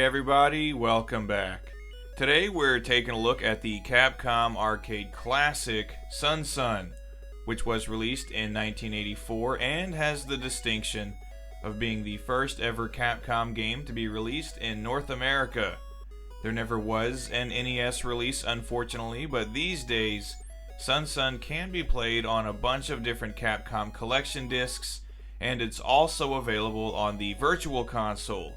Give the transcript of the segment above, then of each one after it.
everybody, welcome back. Today we're taking a look at the Capcom arcade classic SonSon, which was released in 1984 and has the distinction of being the first ever Capcom game to be released in North America. There never was an NES release, unfortunately, but these days SonSon can be played on a bunch of different Capcom collection discs, and it's also available on the Virtual Console.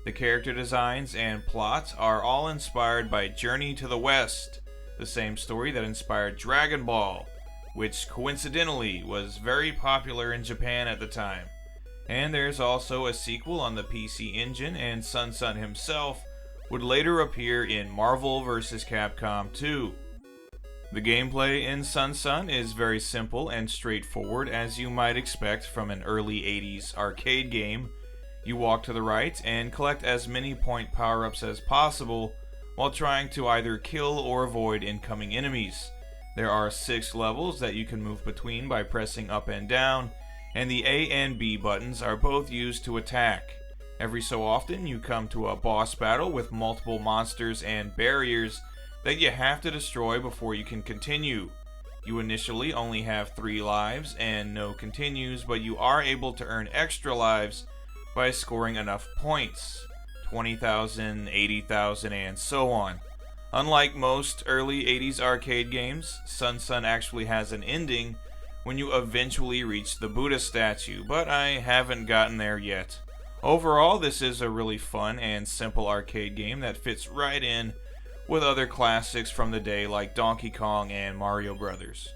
The character designs and plot are all inspired by Journey to the West, the same story that inspired Dragon Ball, which coincidentally was very popular in Japan at the time. And there's also a sequel on the PC Engine, and SonSon himself would later appear in Marvel vs. Capcom 2. The gameplay in SonSon is very simple and straightforward, as you might expect from an early 80s arcade game. You walk to the right and collect as many point power-ups as possible while trying to either kill or avoid incoming enemies. There are 6 levels that you can move between by pressing up and down, and the A and B buttons are both used to attack. Every so often you come to a boss battle with multiple monsters and barriers that you have to destroy before you can continue. You initially only have 3 lives and no continues, but you are able to earn extra lives by scoring enough points, 20,000, 80,000, and so on. Unlike most early 80s arcade games, SonSon actually has an ending when you eventually reach the Buddha statue, but I haven't gotten there yet. Overall, this is a really fun and simple arcade game that fits right in with other classics from the day like Donkey Kong and Mario Brothers.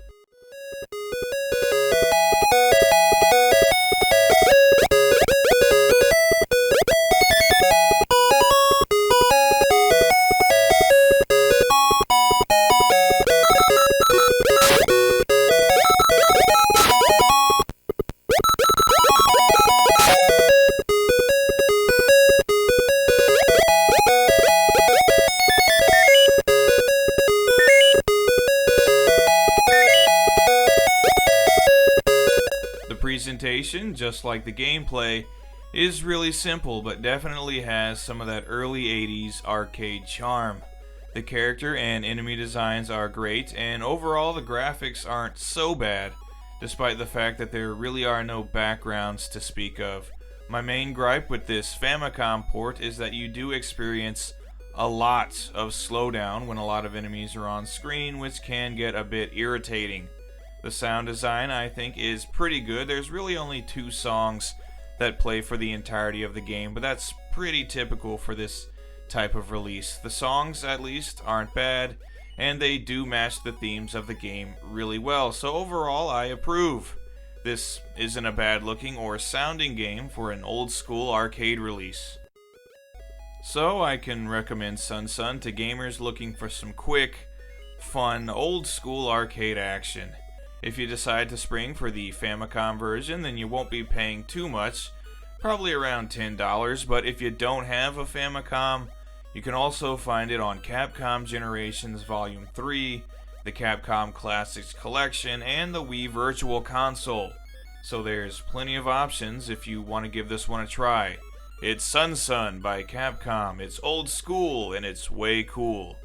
Presentation, just like the gameplay, is really simple but definitely has some of that early 80s arcade charm. The character and enemy designs are great, and overall the graphics aren't so bad, despite the fact that there really are no backgrounds to speak of. My main gripe with this Famicom port is that you do experience a lot of slowdown when a lot of enemies are on screen, which can get a bit irritating. The sound design, I think, is pretty good. There's really only 2 songs that play for the entirety of the game, but that's pretty typical for this type of release. The songs, at least, aren't bad, and they do match the themes of the game really well, so overall, I approve. This isn't a bad looking or sounding game for an old school arcade release. So I can recommend SonSon to gamers looking for some quick, fun, old school arcade action. If you decide to spring for the Famicom version, then you won't be paying too much, probably around $10, but if you don't have a Famicom, you can also find it on Capcom Generations Volume 3, the Capcom Classics Collection, and the Wii Virtual Console. So there's plenty of options if you want to give this one a try. It's SonSon by Capcom, it's old school, and it's way cool.